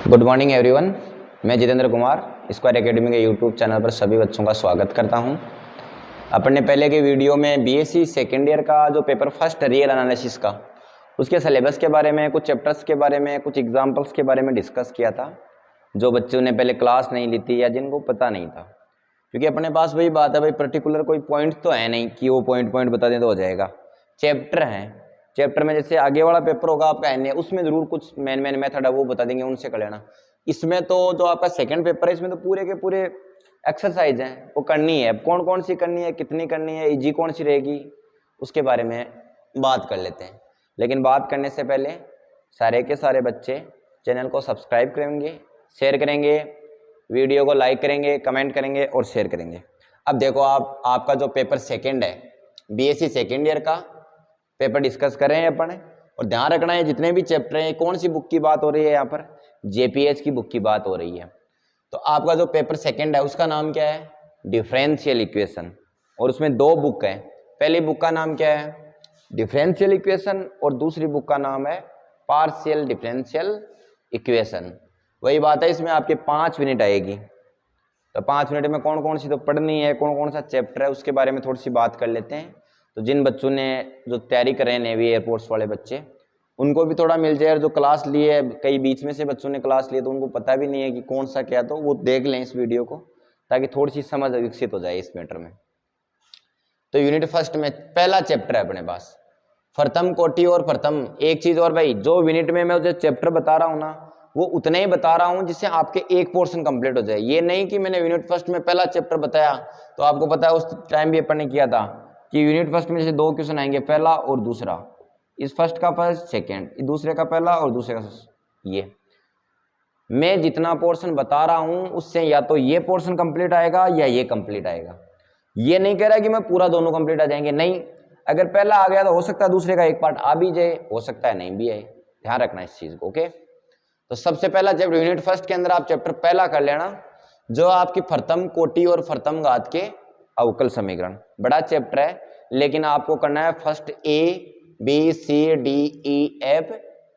Good morning everyone. मैं Jitendra Kumar square academy के YouTube channel पर सभी बच्चों का स्वागत करता हूं। अपन ने पहले के वीडियो में बीएससी सेकेंड ईयर का जो पेपर फर्स्ट रियल एनालिसिस का उसके सिलेबस के बारे में, कुछ चैप्टर्स के बारे में, कुछ एग्जाम्पल्स के बारे में डिस्कस किया था। जो बच्चों ने पहले क्लास नहीं ली थी या जिनको पता नहीं था, क्योंकि अपने पास वही बात है भाई, पर्टिकुलर कोई पॉइंट तो है नहीं कि वो पॉइंट बता दें तो हो जाएगा। चैप्टर हैं, चैप्टर में जैसे आगे वाला पेपर होगा आपका एनए, उसमें जरूर कुछ मेन मेथड है वो बता देंगे, उनसे कर लेना। इसमें तो जो आपका सेकंड पेपर है इसमें तो पूरे के पूरे एक्सरसाइज हैं, वो करनी है। कौन कौन सी करनी है, कितनी करनी है, इजी कौन सी रहेगी, उसके बारे में बात कर लेते हैं। लेकिन बात करने से पहले सारे के सारे बच्चे चैनल को सब्सक्राइब करेंगे, शेयर करेंगे, वीडियो को लाइक करेंगे, कमेंट करेंगे और शेयर करेंगे। अब देखो आपका जो पेपर सेकेंड है बीएससी सेकेंड ईयर का पेपर डिस्कस कर रहे हैं अपन, और ध्यान रखना है जितने भी चैप्टर हैं, कौन सी बुक की बात हो रही है, यहाँ पर जेपीएच की बुक की बात हो रही है। तो आपका जो पेपर सेकंड है उसका नाम क्या है, डिफरेंशियल इक्वेशन, और उसमें दो बुक है। पहली बुक का नाम क्या है, डिफरेंशियल इक्वेशन, और दूसरी बुक का नाम है पार्शियल डिफरेंशियल इक्वेशन। वही बात है, इसमें आपके 5 मिनट आएगी। तो 5 मिनट में कौन कौन सी तो पढ़नी है, कौन कौन सा चैप्टर है, उसके बारे में थोड़ी सी बात कर लेते हैं। तो जिन बच्चों ने जो तैयारी कर रहे हैं नेवी एयरफोर्स वाले बच्चे, उनको भी थोड़ा मिल जाए। और जो क्लास लिए, कई बीच में से बच्चों ने क्लास लिए तो उनको पता भी नहीं है कि कौन सा क्या, तो वो देख लें इस वीडियो को, ताकि थोड़ी सी समझ विकसित हो जाए इस मैटर में। तो यूनिट फर्स्ट में पहला चैप्टर है अपने पास प्रथम कोटि और प्रथम। एक चीज और भाई, जो यूनिट में मैं जो चैप्टर बता रहा हूँ ना, वो उतने ही बता रहा हूँ जिससे आपके एक पोर्शन कंप्लीट हो जाए। ये नहीं कि मैंने यूनिट फर्स्ट में पहला चैप्टर बताया, तो आपको पता है उस टाइम भी अपन ने किया था कि यूनिट फर्स्ट में जैसे 2 क्वेश्चन आएंगे, पहला और दूसरा, इस फर्स्ट का फर्स्ट, सेकेंड, दूसरे का पहला और दूसरे का। ये मैं जितना पोर्शन बता रहा हूं उससे या तो ये पोर्शन कंप्लीट आएगा या ये कंप्लीट आएगा। ये नहीं कह रहा कि मैं पूरा दोनों कंप्लीट आ जाएंगे, नहीं। अगर पहला आ गया तो हो सकता है दूसरे का एक पार्ट आ भी जाए, हो सकता है नहीं भी आए। ध्यान रखना इस चीज को, ओके। तो सबसे पहला चैप्टर यूनिट फर्स्ट के अंदर आप चैप्टर पहला कर लेना, जो आपकी प्रथम कोटि और प्रथम घात के अवकल समीकरण। बड़ा चैप्टर है, लेकिन आपको करना है first A B C D E F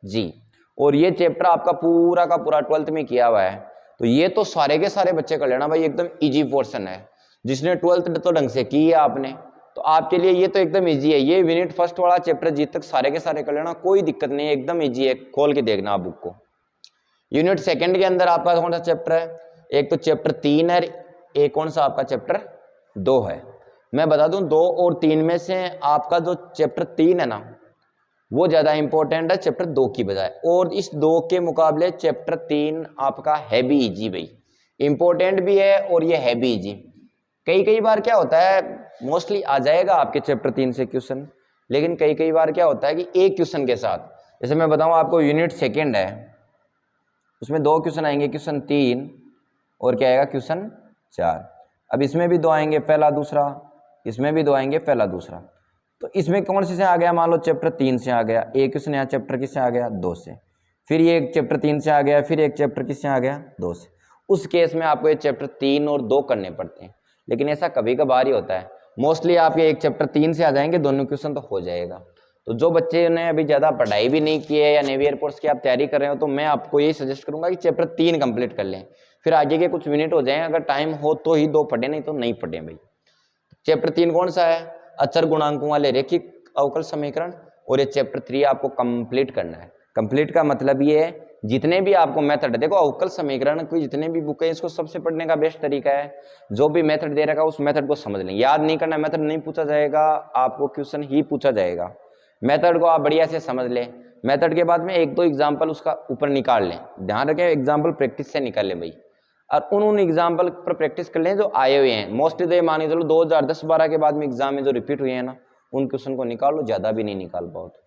G, और ये चैप्टर आपका पूरा का पूरा 12th में किया हुआ है। तो ये तो सारे के सारे बच्चे कर लेना भाई, एकदम इजी पोर्शन है। जिसने 12th तो ढंग से की है आपने, तो आपके लिए ये तो एकदम इजी है। ये यूनिट फर्स्ट वाला चैप्टर जी तक सारे के सारे कर लेना, कोई दिक्कत नहीं है, एकदम इजी है। खोल के देखना आप बुक को। यूनिट सेकंड के अंदर आपका कौन सा चैप्टर है, एक तो चैप्टर 3 है, एक कौन सा आपका चैप्टर 2 है। मैं बता दूं 2 और 3 में से आपका जो चैप्टर 3 है ना, वो ज्यादा इंपॉर्टेंट है चैप्टर 2 की बजाय, और इस 2 के मुकाबले चैप्टर 3 आपका है भी इजी भाई, इंपॉर्टेंट भी है और ये है भी इजी। कई बार क्या होता है, मोस्टली आ जाएगा आपके चैप्टर 3 से क्वेश्चन, लेकिन कई बार क्या होता है कि एक क्वेश्चन के साथ, जैसे मैं बताऊं आपको यूनिट सेकेंड है, उसमें 2 क्वेश्चन आएंगे, क्वेश्चन 3 और क्या आएगा, क्वेश्चन 4। अब इसमें भी 2 आएंगे, पहला दूसरा, इसमें भी 2 आएंगे, पहला दूसरा। तो इसमें कौन से आ गया, मान लो चैप्टर 3 से आ गया एक क्वेश्चन, यहाँ चैप्टर किससे आ गया, 2 से। फिर ये एक चैप्टर 3 से आ गया, फिर एक चैप्टर किससे आ गया, 2 से। उस केस में आपको ये चैप्टर 3 और 2 करने पड़ते हैं, लेकिन ऐसा कभी कभार ही होता है। मोस्टली आपके एक चैप्टर 3 से आ जाएंगे, दोनों क्वेश्चन तो हो जाएगा। तो जो बच्चे ने अभी ज़्यादा पढ़ाई भी नहीं की है या नेवी एयरफोर्स की आप तैयारी कर रहे हो, तो मैं आपको यही सजेस्ट करूंगा कि चैप्टर 3 कंप्लीट कर लें, फिर आगे के कुछ मिनट हो जाएं, अगर टाइम हो तो ही 2 पढ़े, नहीं तो नहीं पढ़े भाई। चैप्टर 3 कौन सा है, अचर गुणांकों वाले रैखिक अवकल समीकरण, और ये चैप्टर 3 आपको कंप्लीट करना है। कंप्लीट का मतलब ये है, जितने भी आपको मेथड, देखो अवकल समीकरण की जितने भी बुक है, इसको सबसे पढ़ने का बेस्ट तरीका है, जो भी मेथड दे रखा है उस मेथड को समझ लें। याद नहीं करना, मेथड नहीं पूछा जाएगा, आपको क्वेश्चन ही पूछा जाएगा। मेथड को आप बढ़िया से समझ लें, मेथड के बाद में 1-2 एग्जाम्पल उसका ऊपर निकाल लें। ध्यान रखें, एग्जाम्पल प्रैक्टिस से निकाल लें भाई, और उन एग्जाम्पल पर प्रैक्टिस कर लें जो आए हुए हैं। मोस्टली तो ये मान के चलो 2010-12 के बाद में एग्जाम में जो रिपीट हुए हैं ना, उन क्वेश्चन को निकाल लो, ज्यादा भी नहीं निकाल पाओ तो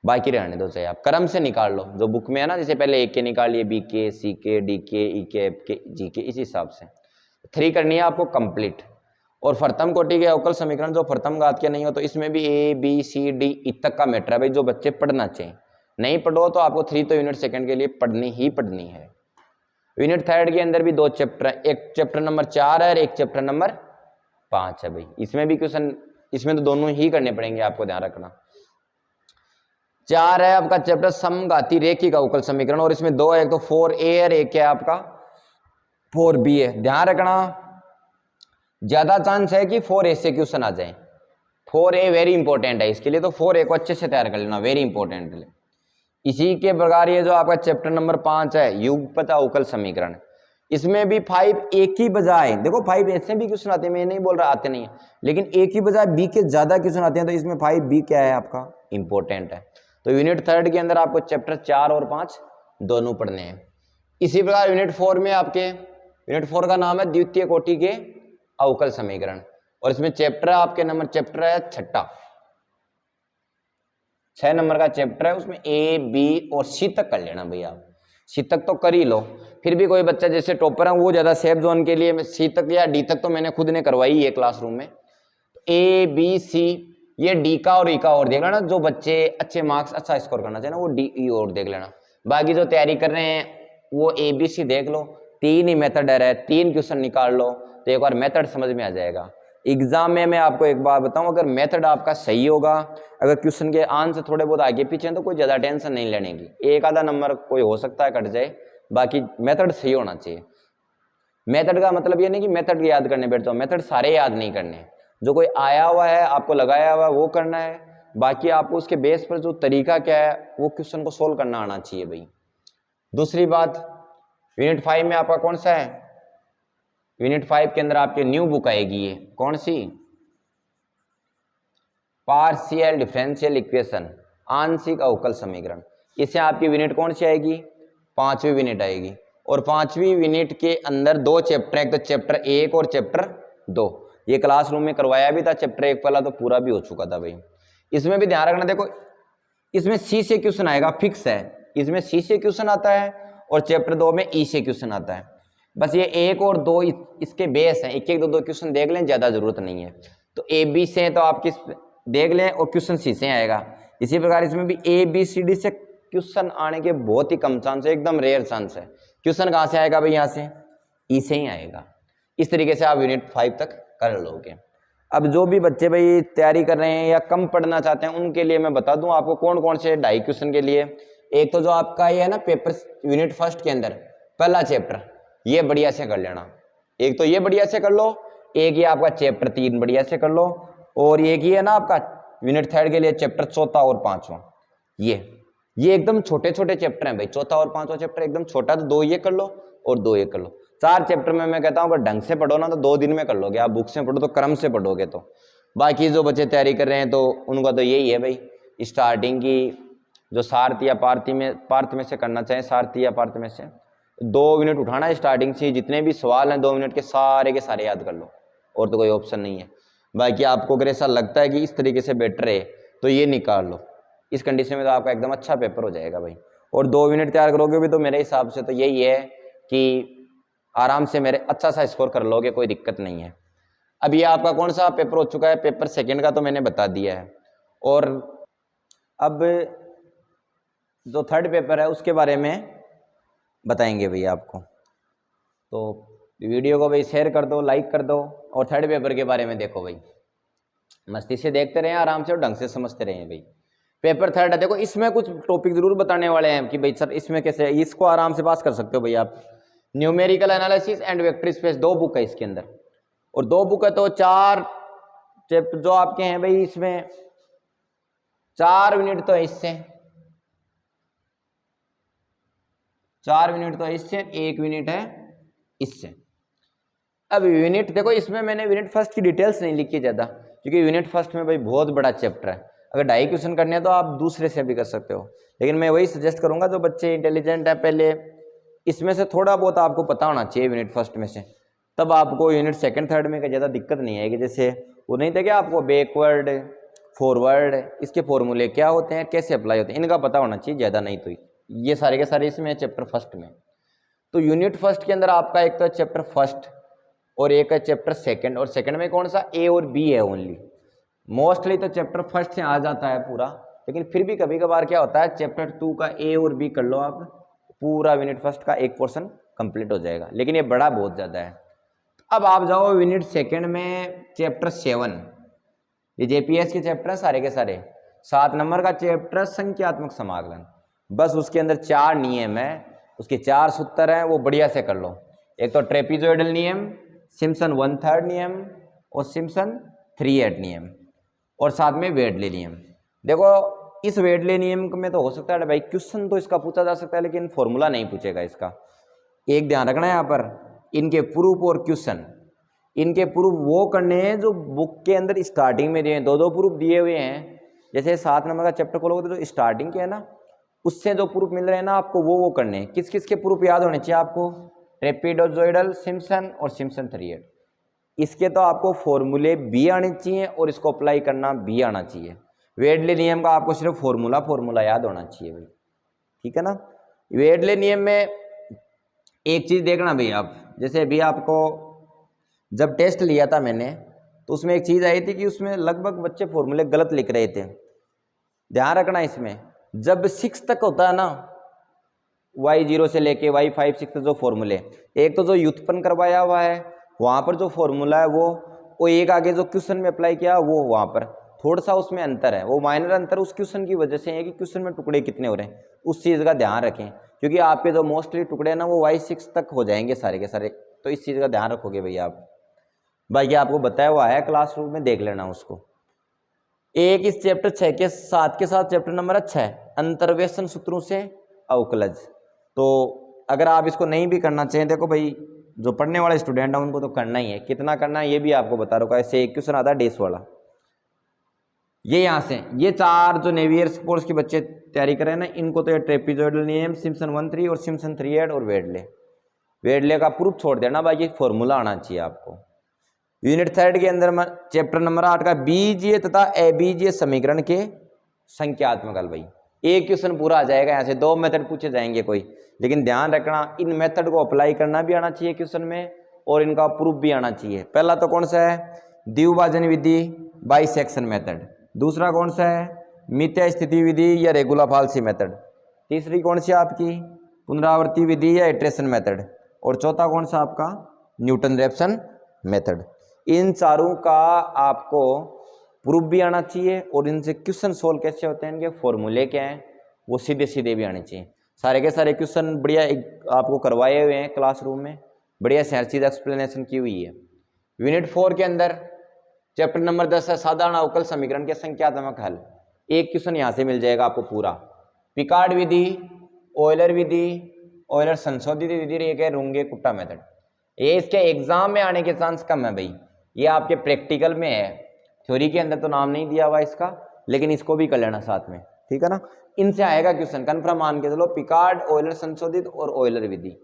बाकी रहने दो, चाहे आप क्रम से निकाल लो जो बुक में है ना, जैसे पहले एक के निकालिए, बी के, सी के, डी के, ई के, एफ के, जी के, इस हिसाब से 3 करनी है आपको कंप्लीट। और प्रथम कोटि के अवकल समीकरण जो प्रथम घात के नहीं हो, तो इसमें भी ए बी सी डी ई तक का मैटर है भाई, जो बच्चे पढ़ना चाहिए। नहीं पढ़ो तो आपको 3 तो यूनिट सेकंड के लिए पढ़नी ही पढ़नी है। यूनिट थर्ड के अंदर भी 2 चैप्टर है, एक चैप्टर नंबर 4 है और एक चैप्टर नंबर 5 है भाई। इसमें भी क्वेश्चन, इसमें तो दोनों ही करने पड़ेंगे, आपको ध्यान रखना। 4 है आपका चैप्टर समघाती रेखिक अवकल समीकरण, और इसमें 2 है, एक तो 4A और एक है आपका 4B है। ध्यान रखना ज्यादा चांस है कि 4A से क्वेश्चन आ जाए। 4A वेरी इंपॉर्टेंट है इसके लिए, तो 4A को अच्छे से तैयार कर लेना, वेरी इंपॉर्टेंट है। इसी के प्रकार ये जो आपका चैप्टर नंबर 5 है युगपत अवकल समीकरण, इसमें भी 5 एक ही बजाय, देखो 5 ऐसे भी क्वेश्चन आते हैं, मैं नहीं बोल रहा आते नहीं है, लेकिन एक ही बजाय B के ज्यादा क्वेश्चन आते हैं, तो इसमें 5B क्या है आपका इंपॉर्टेंट है। तो यूनिट 3 के अंदर आपको चैप्टर 4 और 5 दोनों पढ़ने हैं। इसी प्रकार यूनिट 4 में आपके, यूनिट 4 का नाम है द्वितीय कोटि के अवकल समीकरण, और इसमें चैप्टर आपके नंबर चैप्टर है 6 नंबर का चैप्टर है। उसमें A, B और C तक कर लेना भैया, आप C तक तो कर ही लो। फिर भी कोई बच्चा जैसे टॉपर है वो ज्यादा सेफ जोन के लिए C तक या D तक तो मैंने खुद ने करवाई है क्लासरूम में। A, B, C, ये D का और E का और देख लेना, जो बच्चे अच्छे मार्क्स अच्छा स्कोर करना चाहिए ना वो D, E और देख लेना। बाकी जो तैयारी कर रहे हैं वो A, B, C देख लो, 3 ही मेथड है, 3 क्वेश्चन निकाल लो, तो एक बार मेथड समझ में आ जाएगा। एग्जाम में मैं आपको एक बात बताऊं, अगर मेथड आपका सही होगा, अगर क्वेश्चन के आंसर थोड़े बहुत आगे पीछे हैं तो कोई ज्यादा टेंशन नहीं लेने की, एक आधा नंबर कोई हो सकता है कट जाए, बाकी मेथड सही होना चाहिए। मेथड का मतलब ये नहीं कि मेथड याद करने बैठ जाओ, मेथड सारे याद नहीं करने, जो कोई आया हुआ है आपको लगाया हुआ है वो करना है, बाकी आपको उसके बेस पर जो तरीका क्या है वो क्वेश्चन को सोल्व करना आना चाहिए भाई। दूसरी बात, यूनिट 5 में आपका कौन सा है, यूनिट 5 के अंदर आपकी न्यू बुक आएगी, ये कौन सी, पार्शियल डिफरेंशियल इक्वेशन, आंशिक अवकल समीकरण। इससे आपकी यूनिट कौन सी आएगी, 5वीं यूनिट आएगी, और 5वीं यूनिट के अंदर 2 चैप्टर, एक तो चैप्टर 1 और चैप्टर 2, ये क्लासरूम में करवाया भी था, चैप्टर 1 वाला तो पूरा भी हो चुका था भाई। इसमें भी ध्यान रखना, देखो इसमें C से क्वेश्चन आएगा, फिक्स है, इसमें C से क्वेश्चन आता है, और चैप्टर 2 में E से क्वेश्चन आता है। बस ये 1 और 2 इसके बेस हैं, एक एक दो क्वेश्चन देख लें, ज्यादा जरूरत नहीं है। तो A, B से तो आप किस देख लें, और क्वेश्चन C से आएगा। इसी प्रकार इसमें भी A, B, C, D से क्वेश्चन आने के बहुत ही कम चांस है, एकदम रेयर चांस है। क्वेश्चन कहाँ से आएगा भाई, यहाँ से E से ही आएगा। इस तरीके से आप यूनिट 5 तक कर लोगे। अब जो भी बच्चे भाई तैयारी कर रहे हैं या कम पढ़ना चाहते हैं, उनके लिए मैं बता दूं आपको कौन कौन से 2.5 क्वेश्चन के लिए। एक तो जो आपका ये है ना पेपर यूनिट 1 के अंदर पहला चैप्टर, ये बढ़िया से कर लेना, एक तो ये बढ़िया से कर लो, एक ये आपका चैप्टर 3 बढ़िया से कर लो, और एक ही है ना आपका यूनिट 3 के लिए चैप्टर 4 और 5वां। ये एकदम छोटे छोटे चैप्टर हैं भाई, 4 और 5वां चैप्टर एकदम छोटा, तो 2 ये कर लो और 2 ये कर लो। 4 चैप्टर में मैं कहता हूँ अगर ढंग से पढ़ो ना तो 2 दिन में कर लोगे, आप बुक से पढ़ो तो क्रम से पढ़ोगे तो। बाकी जो बच्चे तैयारी कर रहे हैं तो उनका तो यही है भाई, स्टार्टिंग की जो सारथी या पार्थ में से करना चाहें, सारथी या पार्थ में से 2 मिनट उठाना है स्टार्टिंग से, जितने भी सवाल हैं 2 मिनट के सारे याद कर लो, और तो कोई ऑप्शन नहीं है। बाकी आपको अगर ऐसा लगता है कि इस तरीके से बेटर है तो ये निकाल लो, इस कंडीशन में तो आपका एकदम अच्छा पेपर हो जाएगा भाई। और 2 मिनट तैयार करोगे भी तो मेरे हिसाब से तो यही है कि आराम से मेरे अच्छा सा स्कोर कर लोगे, कोई दिक्कत नहीं है। अब ये आपका कौन सा पेपर हो चुका है, पेपर 2 का तो मैंने बता दिया है, और अब जो 3rd पेपर है उसके बारे में बताएंगे भैया आपको। तो वीडियो को भाई शेयर कर दो, लाइक कर दो, और 3rd पेपर के बारे में देखो भाई, मस्ती से देखते रहें, आराम से और ढंग से समझते रहें भाई। पेपर 3rd है, देखो इसमें कुछ टॉपिक जरूर बताने वाले हैं कि भाई सर इसमें कैसे, इसको आराम से पास कर सकते हो भाई आप। Numerical analysis and vector space, 2 book है इसके अंदर, और 2 बुक है तो 4 चैप्टर जो आपके हैं भाई, इसमें 4 यूनिट तो है इससे, 4 यूनिट तो है इससे, 1 यूनिट है इससे। अब यूनिट देखो इसमें मैंने यूनिट 1 की डिटेल्स नहीं लिखी ज्यादा, क्योंकि यूनिट 1 में भाई बहुत बड़ा चैप्टर है, अगर 2.5 क्वेश्चन करने हैं तो आप दूसरे से भी कर सकते हो, लेकिन मैं वही सजेस्ट करूंगा जो बच्चे इंटेलिजेंट है पहले इसमें से थोड़ा बहुत आपको पता होना चाहिए यूनिट 1 में से, तब आपको यूनिट 2nd 3rd में ज़्यादा दिक्कत नहीं आएगी। जैसे वो नहीं था कि आपको बैकवर्ड फॉरवर्ड इसके फॉर्मूले क्या होते हैं, कैसे अप्लाई होते हैं, इनका पता होना चाहिए, ज़्यादा नहीं तो ये सारे के सारे इसमें चैप्टर 1 में। तो यूनिट 1 के अंदर आपका एक तो चैप्टर 1 और एक है चैप्टर 2, और 2 में कौन सा A और B है ओनली, मोस्टली तो चैप्टर 1 से आ जाता है पूरा, लेकिन फिर भी कभी कभार क्या होता है चैप्टर 2 का A और B कर लो आप, पूरा यूनिट 1 का एक पोर्शन कंप्लीट हो जाएगा, लेकिन ये बड़ा बहुत ज़्यादा है। अब आप जाओ यूनिट 2 में चैप्टर 7, ये JPS के चैप्टर हैं सारे के सारे, 7 नंबर का चैप्टर संख्यात्मक समाकलन, बस उसके अंदर 4 नियम है, उसके 4 सूत्र हैं, वो बढ़िया से कर लो। एक तो ट्रेपीजोइडल नियम, सिम्पसन 1/3 नियम और सिम्पसन 3/8 नियम, और साथ में वेडले नियम। देखो इस वेडले नियम में तो हो सकता है भाई क्वेश्चन तो इसका पूछा जा सकता है, लेकिन फॉर्मूला नहीं पूछेगा इसका। एक ध्यान रखना है यहाँ पर, इनके प्रूफ और क्वेश्चन, इनके प्रूफ वो करने हैं जो बुक के अंदर स्टार्टिंग में दिए हैं। 2-2 प्रूफ दिए हुए हैं। जैसे 7 नंबर का चैप्टर खोलोगे तो जो स्टार्टिंग के है ना, उससे जो प्रूफ मिल रहे हैं ना आपको, वो करने हैं। किस किस के प्रूफ याद होने चाहिए आपको? ट्रेपीजोइडल, सिम्पसन और सिम्पसन 3/8। इसके तो आपको फॉर्मूले भी आने चाहिए और इसको अप्लाई करना भी आना चाहिए। वेडले नियम का आपको सिर्फ फॉर्मूला याद होना चाहिए भाई, ठीक है ना। वेडले नियम में एक चीज देखना भाई आप, जैसे अभी आपको जब टेस्ट लिया था मैंने, तो उसमें एक चीज आई थी कि उसमें लगभग बच्चे फॉर्मूले गलत लिख रहे थे। ध्यान रखना इसमें, जब 6 तक होता है ना, y0 से लेके y5 6 जो फॉर्मूले, एक तो जो व्युत्पन्न करवाया हुआ है वहां पर जो फॉर्मूला है वो एक आगे जो क्वेश्चन में अप्लाई किया वो वहां पर थोड़ा सा उसमें अंतर है। वो माइनर अंतर उस क्वेश्चन की वजह से है कि क्वेश्चन में टुकड़े कितने हो रहे हैं, उस चीज़ का ध्यान रखें, क्योंकि आपके जो मोस्टली टुकड़े हैं ना वो y6 तक हो जाएंगे सारे के सारे, तो इस चीज़ का ध्यान रखोगे भैया आप। बाकी आपको बताया हुआ है क्लासरूम में, देख लेना उसको। एक इस चैप्टर 6 के साथ चैप्टर नंबर 6 अंतर्वेशन सूत्रों से अवकलज। तो अगर आप इसको नहीं भी करना चाहिए, देखो भाई जो पढ़ने वाले स्टूडेंट हैं उनको तो करना ही है, कितना करना है ये भी आपको बता रहा हूँ। ऐसे एक क्वेश्चन आता है डेस वाला, ये यहाँ से ये 4 जो नेवियर कोर्स के बच्चे तैयारी कर रहे हैं ना, इनको तो ये ट्रेपीजोइडल नियम, सिम्पसन 1/3 और सिम्पसन 3/8 और वेडले का प्रूफ छोड़ देना, बाकी फॉर्मूला आना चाहिए आपको। यूनिट 3 के अंदर चैप्टर नंबर 8 का बीजीय तथा अबीजीय समीकरण के संख्यात्मक हल। भाई एक क्वेश्चन पूरा आ जाएगा, यहाँ से 2 मेथड पूछे जाएंगे कोई, लेकिन ध्यान रखना इन मेथड को अप्लाई करना भी आना चाहिए क्वेश्चन में, और इनका प्रूफ भी आना चाहिए। पहला तो कौन सा है? द्विभाजन विधि, बाइसेक्शन मेथड। दूसरा कौन सा है? मिथ्या स्थिति विधि या रेगुलर फाल्सी मेथड। तीसरी कौन सी आपकी? पुनरावृत्ति विधि या इटरेशन मेथड। और चौथा कौन सा आपका? Newton रेफसन method. इन चारों का आपको प्रूफ भी आना चाहिए, और इनसे क्वेश्चन सोल्व कैसे होते हैं, इनके फॉर्मूले क्या हैं वो सीधे सीधे भी आने चाहिए। सारे के सारे क्वेश्चन बढ़िया आपको करवाए हुए हैं क्लासरूम में, बढ़िया से हर चीज़ एक्सप्लेनेशन की हुई है। यूनिट 4 के अंदर चैप्टर नंबर 10 है साधारण अवकल समीकरण के संख्यात्मक हल। एक क्वेश्चन यहाँ से मिल जाएगा आपको पूरा। पिकार्ड विधि, ऑयलर विधि, ऑयलर संशोधित विधि, एक है रुंगे कुट्टा मेथड। ये इसके एग्जाम में आने के चांस कम है भाई, ये आपके प्रैक्टिकल में है, थ्योरी के अंदर तो नाम नहीं दिया हुआ इसका, लेकिन इसको भी कर लेना साथ में, ठीक है ना। इनसे आएगा क्वेश्चन कन्फर्म मान के चलो, पिकार्ड, ऑयलर संशोधित और ऑयलर विधि,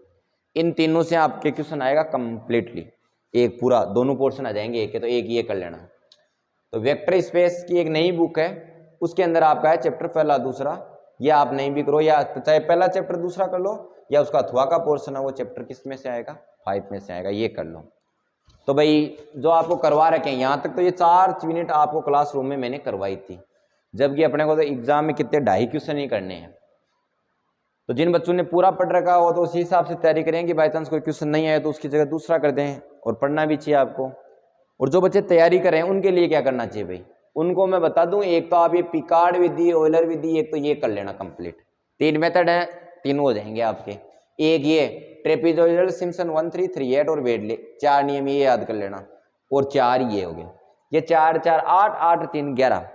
इन तीनों से आपके क्वेश्चन आएगा कंप्लीटली, एक पूरा दोनों पोर्शन आ जाएंगे एक के, तो एक ये कर लेना। तो वेक्टर स्पेस की एक नई बुक है, उसके अंदर आपका है चैप्टर पहला दूसरा, या आप नहीं भी करो, या चाहे पहला चैप्टर दूसरा कर लो, या उसका अथवा का पोर्शन है वो चैप्टर किस में से आएगा? 5 में से आएगा, ये कर लो। तो भाई जो आपको करवा रखे हैं यहाँ तक, तो ये 4 यूनिट आपको क्लासरूम में मैंने करवाई थी, जबकि अपने को तो एग्जाम में कितने 2.5 क्वेश्चन ही करने हैं। तो जिन बच्चों ने पूरा पढ़ रखा हो तो उसी हिसाब से तैयारी करें कि बाई चांस कोई क्वेश्चन नहीं आए तो उसकी जगह दूसरा कर दें, और पढ़ना भी चाहिए आपको। और जो बच्चे तैयारी करें उनके लिए क्या करना चाहिए भाई, उनको मैं बता दूं, एक तो आप ये पिकार्ड विधि, ऑयलर विधि, एक तो ये कर लेना कंप्लीट। 3 मेथड है, तीनों हो जाएंगे आपके। एक ये ट्रेपीजोइडल, सिम्पसन 1/3, 3/8 और वेडले, 4 नियम ये याद कर लेना, और 4 ये हो गए। ये 4 4 8 8 3 11,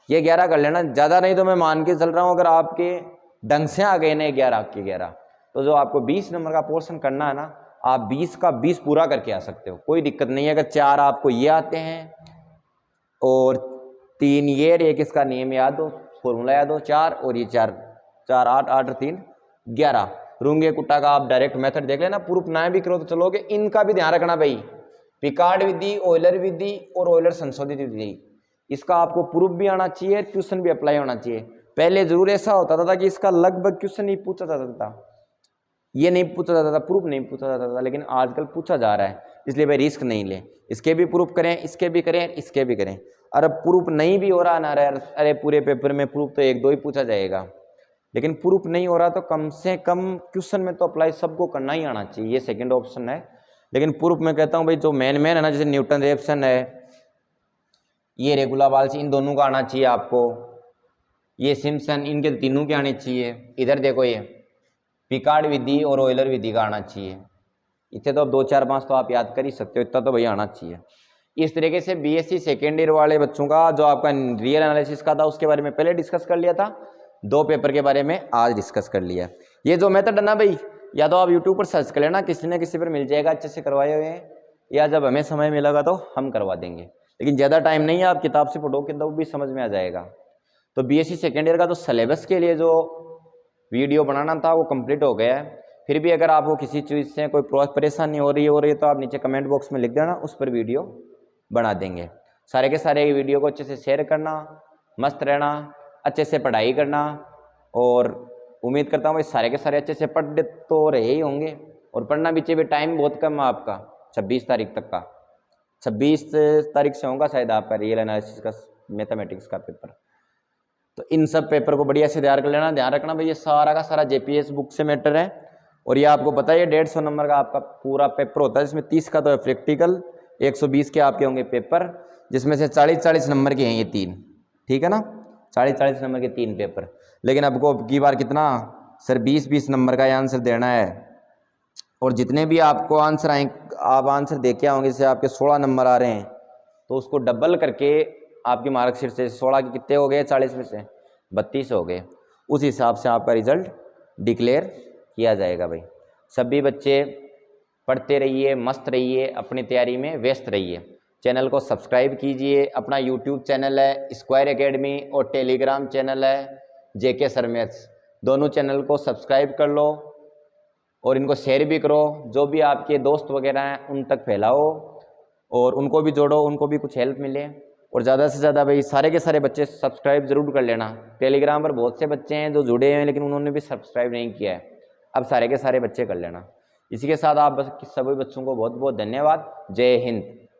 ये 11 कर लेना, ज़्यादा नहीं तो मैं मान के चल रहा हूँ अगर आपके ढंग से आ गए ना 11 के 11, तो जो आपको 20 नंबर का पोर्शन करना है ना, आप 20 का 20 पूरा करके आ सकते हो, कोई दिक्कत नहीं है। अगर 4 आपको ये आते हैं और 3 ये, एक इसका नियम याद हो, फॉर्मूला याद हो 4, और ये 4 4 8 8 3 11, रूंगे कुट्टा का आप डायरेक्ट मेथड देख लेना, प्रूफ ना भी करो तो चलोगे। इनका भी ध्यान रखना भाई, पिकार्ड विधि, ऑयलर विधि और ऑयलर संशोधित विधि, इसका आपको प्रूफ भी आना चाहिए, क्वेश्चन भी अप्लाई होना चाहिए। पहले जरूर ऐसा होता था कि इसका लगभग क्वेश्चन नहीं पूछा जाता था, ये नहीं पूछा जाता था, प्रूफ नहीं पूछा जाता था, लेकिन आजकल पूछा जा रहा है, इसलिए भाई रिस्क नहीं ले, इसके भी प्रूफ करें, इसके भी करें, इसके भी करें। अरे प्रूफ नहीं भी हो रहा ना, अरे पूरे पेपर में प्रूफ तो 1-2 ही पूछा जाएगा, लेकिन प्रूफ नहीं हो रहा तो कम से कम क्वेश्चन में तो अप्लाई सबको करना ही आना चाहिए, ये सेकंड ऑप्शन है। लेकिन प्रूफ में कहता हूँ भाई जो मेन है ना, जैसे न्यूटन रेफसन है, ये रेगुलर वाल्स, इन दोनों का आना चाहिए आपको, ये सिम्पसन, इनके तीनों के आने चाहिए। इधर देखो ये पिकार्ड विधि और ऑयलर विधि का आना चाहिए। इतने तो अब 2 4 5 तो आप याद कर ही सकते हो, इतना तो भैया आना चाहिए। इस तरीके से बीएससी सेकेंड ईयर वाले बच्चों का जो आपका रियल एनालिसिस का था उसके बारे में पहले डिस्कस कर लिया था, 2 पेपर के बारे में आज डिस्कस कर लिया। ये जो मेथड है ना भाई, या तो आप यूट्यूब पर सर्च कर लेना, किसी न किसी पर मिल जाएगा अच्छे से करवाए हुए हैं, या जब हमें समय मिलेगा तो हम करवा देंगे। लेकिन ज़्यादा टाइम नहीं है, आप किताब से पढ़ोगे तो भी समझ में आ जाएगा। तो बीएससी सेकेंड ईयर का जो सिलेबस के लिए जो वीडियो बनाना था वो कंप्लीट हो गया है। फिर भी अगर आपको किसी चीज़ से कोई परेशानी हो रही है तो आप नीचे कमेंट बॉक्स में लिख देना, उस पर वीडियो बना देंगे। सारे के सारे वीडियो को अच्छे से शेयर करना, मस्त रहना, अच्छे से पढ़ाई करना, और उम्मीद करता हूँ भाई सारे के सारे अच्छे से पढ़ तो रहे ही होंगे। और पढ़ना भी चाहिए, टाइम बहुत कम है आपका, 26 तारीख तक का, 26 तारीख से होगा शायद आपका रियल एनालिसिस का मैथमेटिक्स का पेपर। तो इन सब पेपर को बढ़िया से तैयार कर लेना। ध्यान रखना भाई ये सारा का सारा जेपीएस बुक से मैटर है, और ये आपको पता है ये 150 नंबर का आपका पूरा पेपर होता है, जिसमें 30 का तो है प्रैक्टिकल, 120 के आपके होंगे पेपर, जिसमें से 40-40 नंबर के हैं ये 3, ठीक है ना, 40-40 नंबर के 3 पेपर। लेकिन आपको अब की बार कितना सर 20-20 नंबर का आंसर देना है, और जितने भी आपको आंसर आए आप आंसर दे के आओगे, जैसे आपके 16 नंबर आ रहे हैं तो उसको डबल करके आपकी मार्कशीट से 16 के कितने हो गए, 40 में से 32 हो गए, उस हिसाब से आपका रिजल्ट डिक्लेयर किया जाएगा। भाई सभी बच्चे पढ़ते रहिए, मस्त रहिए, अपनी तैयारी में व्यस्त रहिए। चैनल को सब्सक्राइब कीजिए, अपना यूट्यूब चैनल है स्क्वायर एकेडमी और टेलीग्राम चैनल है जेके सर मैथ्स, दोनों चैनल को सब्सक्राइब कर लो और इनको शेयर भी करो। जो भी आपके दोस्त वगैरह हैं उन तक फैलाओ और उनको भी जोड़ो, उनको भी कुछ हेल्प मिले। और ज़्यादा से ज़्यादा भाई सारे के सारे बच्चे सब्सक्राइब ज़रूर कर लेना। टेलीग्राम पर बहुत से बच्चे हैं जो जुड़े हैं लेकिन उन्होंने भी सब्सक्राइब नहीं किया है, अब सारे के सारे बच्चे कर लेना। इसी के साथ आप बस सभी बच्चों को बहुत बहुत धन्यवाद। जय हिंद।